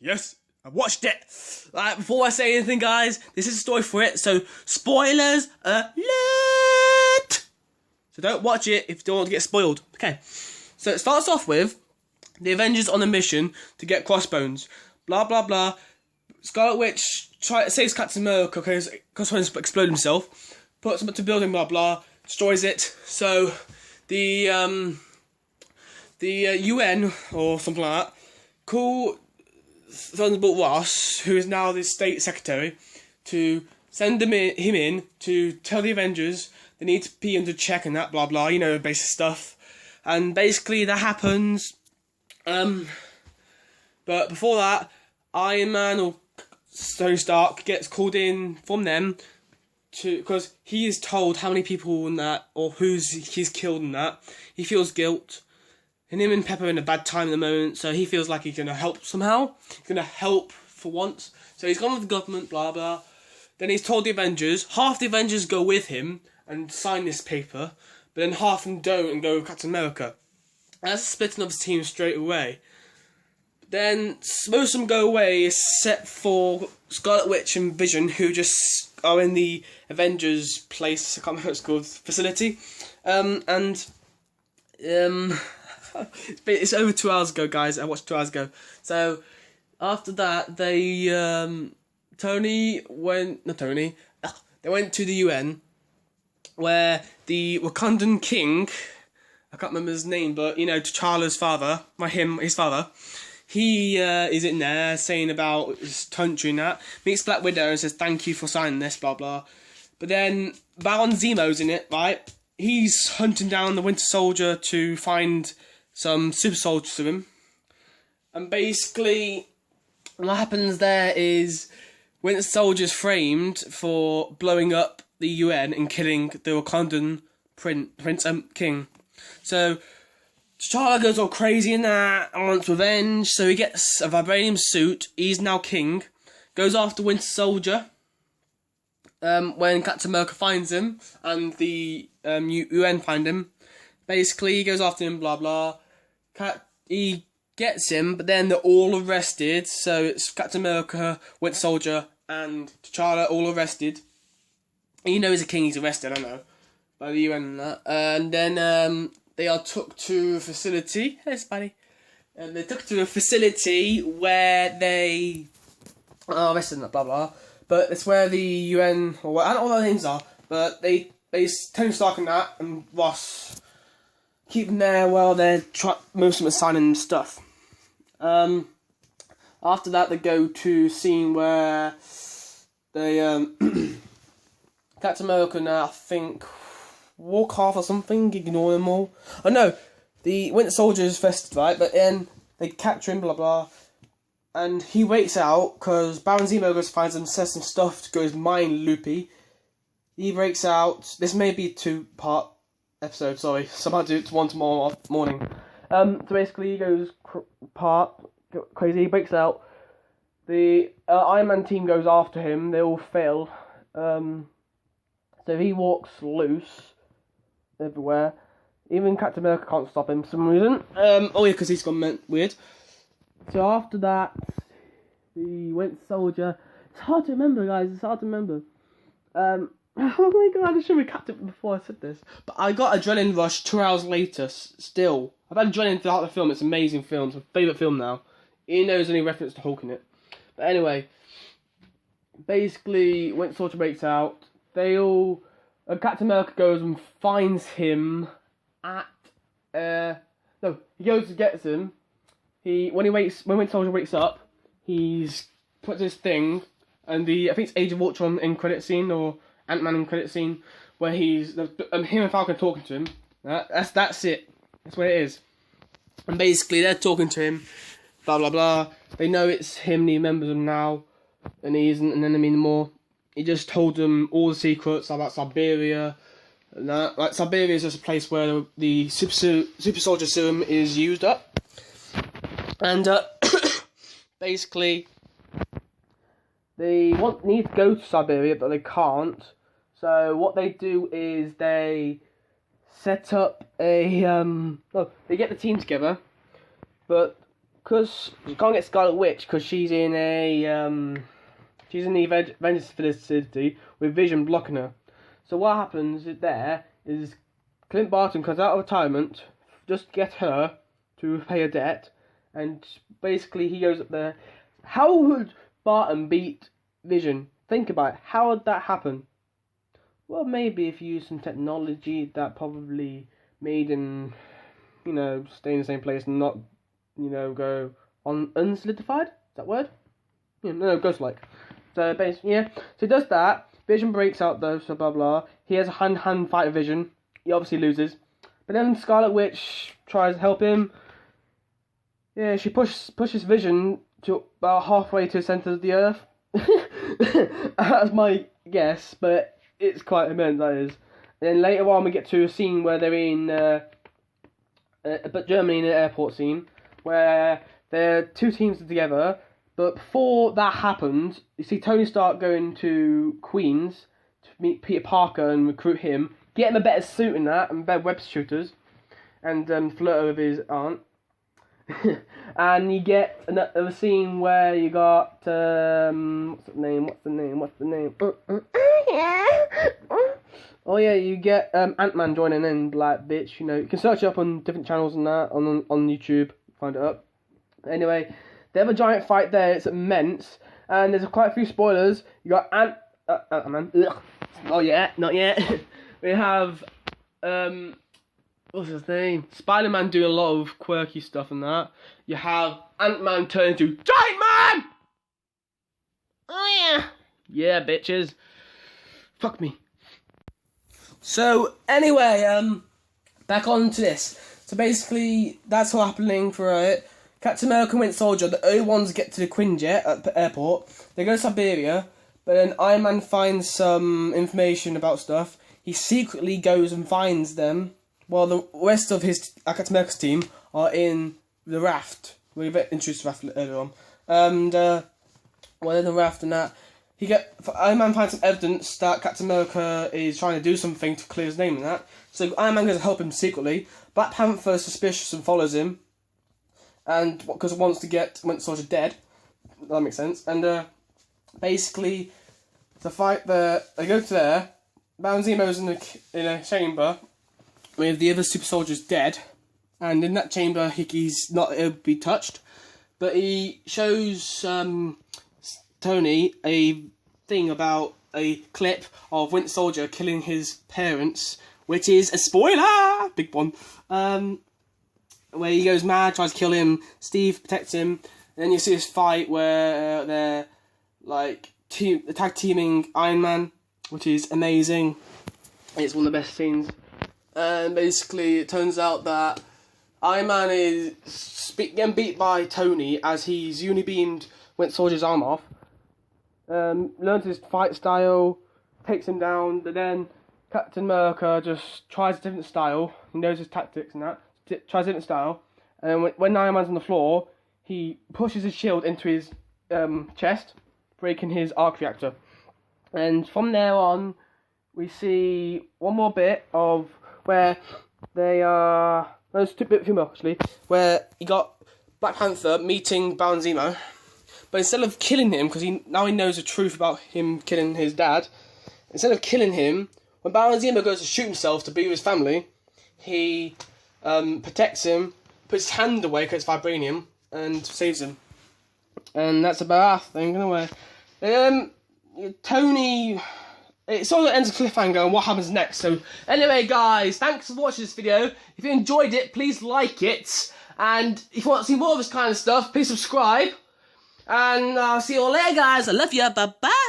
Yes, I watched it. Right, before I say anything, guys, this is a story for it, so spoilers alert! So don't watch it if you don't want to get spoiled. Okay, so it starts off with the Avengers on a mission to get Crossbones. Blah, blah, blah. Scarlet Witch saves Captain America because Crossbones exploded himself. Puts him into a building, blah, blah. Destroys it. So the UN, or something like that, call Thunderbolt Ross, who is now the State Secretary, to send him in to tell the Avengers they need to be under check and that, blah, blah, you know, basic stuff. And basically that happens. But before that, Iron Man or Tony Stark gets called in from them because he is told how many people in that or he's killed in that. He feels guilt. And him and Pepper are in a bad time at the moment, so he feels like he's going to help somehow. He's going to help for once. So he's gone with the government, blah, blah. Then he's told the Avengers. Half the Avengers go with him and sign this paper, but then half of them don't and go with Captain America. And that's a splitting of his team straight away. Then most of them go away, except for Scarlet Witch and Vision, who just are in the Avengers place. I can't remember what it's called, facility. It's over 2 hours ago, guys. I watched 2 hours ago. So after that, they went to the UN, where the Wakandan king, I can't remember his name, but you know, T'Challa's father, his father, he is in there saying about his country and that. Meets Black Widow and says thank you for signing this, blah blah. But then Baron Zemo's in it, right? He's hunting down the Winter Soldier to find some super soldiers to him. And basically, what happens there is Winter Soldier's framed for blowing up the UN and killing the Wakandan king. So T'Challa goes all crazy in that and wants revenge, so he gets a vibranium suit. He's now king. Goes after Winter Soldier. When Captain America finds him and the UN find him, basically he goes after him, blah blah. He gets him, but then they're all arrested. So it's Captain America, Winter Soldier, and T'Challa all arrested. You know he's a king, he's arrested, I don't know, by the UN and that. And then they are took to a facility. Hey, Spidey. And they took to a facility where they are arrested and blah blah. But it's where the UN, or I don't know what their names are, but they Tony Stark and that, and Ross, keep them there while they're most of them are signing stuff. After that, they go to a scene where they, Captain America now, I think, walk off or something, ignore them all. Oh no, the Winter Soldier is vested, right? But then they capture him, blah blah. And he waits out, because Baron Zemo goes finds him, says some stuff to go his mind loopy. He breaks out. This may be a 2-part episode, sorry. So I might do it to one tomorrow morning. So basically he goes crazy, he breaks out. The Iron Man team goes after him, they all fail. So he walks loose everywhere. Even Captain America can't stop him for some reason. Oh yeah, because he's gone weird. So after that, the Winter Soldier. It's hard to remember, guys. It's hard to remember. Oh my god, I should have recapped it before I said this. But I got adrenaline rush 2 hours later. Still, I've had adrenaline throughout the film. It's an amazing film. It's my favourite film now. Even though there's only reference to Hulk in it. But anyway, basically, Winter Soldier breaks out. They all. Captain America goes and finds him at. No, he goes and gets him. When Winter Soldier wakes up, he's put this thing, and I think it's Age of Ultron in credit scene, or Ant-Man in credit scene, where him and Falcon are talking to him. That's it. That's what it is. And basically, they're talking to him, blah blah blah. They know it's him, and he remembers them now, and he isn't an enemy anymore. He just told them all the secrets about Siberia. And that. Like, Siberia is just a place where the super soldier serum is used up. And basically, they need to go to Siberia, but they can't. So what they do is they set up a they get the team together, but because you can't get Scarlet Witch because she's in a she's in the Avengers facility with Vision blocking her. So what happens there is Clint Barton comes out of retirement just to get her to pay a debt, and basically he goes up there. How would Barton beat Vision? Think about it. How would that happen? Well, maybe if you use some technology that probably made him, stay in the same place and not, go on unsolidified. Is that word? Yeah, no, ghost-like. So basically, yeah. So he does that. Vision breaks out though, so blah blah. He has a hand-to-hand fight with Vision. He obviously loses. But then Scarlet Witch tries to help him. Yeah, she pushes Vision to about halfway to the centre of the Earth. That's my guess, but it's quite immense, that is. And then later on we get to a scene where they're in Germany, in an airport scene, where their two teams are together. But before that happens, you see Tony Stark going to Queens to meet Peter Parker and recruit him, get him a better suit in that, and better web shooters, and flirt with his aunt. And you get another scene where you got what's the name? Oh yeah, you get Ant-Man joining in, like, bitch. You can search it up on different channels and that on YouTube, find it up. Anyway, they have a giant fight there. It's immense, and there's quite a few spoilers. You got Ant-Man. Not yet. We have what's his name? Spider-Man doing a lot of quirky stuff and that. You have Ant-Man turning into Giant Man! Oh yeah! Yeah, bitches. Fuck me. So, anyway, back on to this. So basically, that's what's happening for it. Captain America and Winter Soldier, the only ones to get to the Quinjet at the airport. They go to Siberia, but then Iron Man finds some information about stuff. He secretly goes and finds them, while the rest of his Captain America's team are in the raft. We've introduced the raft earlier on. And while in the raft and that, Iron Man finds some evidence that Captain America is trying to do something to clear his name and that. So Iron Man goes to help him secretly. Black Panther is suspicious and follows him, and because it wants to get Winter Soldier dead. That makes sense. And basically, the fight there, they go to there. Baron Zemo's in a chamber with the other super soldiers dead, and in that chamber he's not able to be touched, but he shows Tony a thing about a clip of Winter Soldier killing his parents, which is a spoiler, big one, where he goes mad, tries to kill him, Steve protects him, and then you see this fight where they're like tag teaming Iron Man, which is amazing. It's one of the best scenes. And basically, it turns out that Iron Man is getting beat by Tony as he's unibeamed Winter Soldier's arm off. Learns his fight style, takes him down, but then Captain America just tries a different style. He knows his tactics and that. Tries a different style. And when Iron Man's on the floor, he pushes his shield into his chest, breaking his arc reactor. And from there on, we see one more bit of where they are... There's a few more, actually. Where you got Black Panther meeting Baron Zemo. But instead of killing him, because now he knows the truth about him killing his dad, instead of killing him, when Baron Zemo goes to shoot himself to be with his family, he protects him, puts his hand away because it's vibranium, and saves him. And that's about our thing, anyway. Tony... It sort of ends a cliffhanger on what happens next. So, anyway, guys, thanks for watching this video. If you enjoyed it, please like it. And if you want to see more of this kind of stuff, please subscribe. And I'll see you all later, guys. I love you. Bye-bye.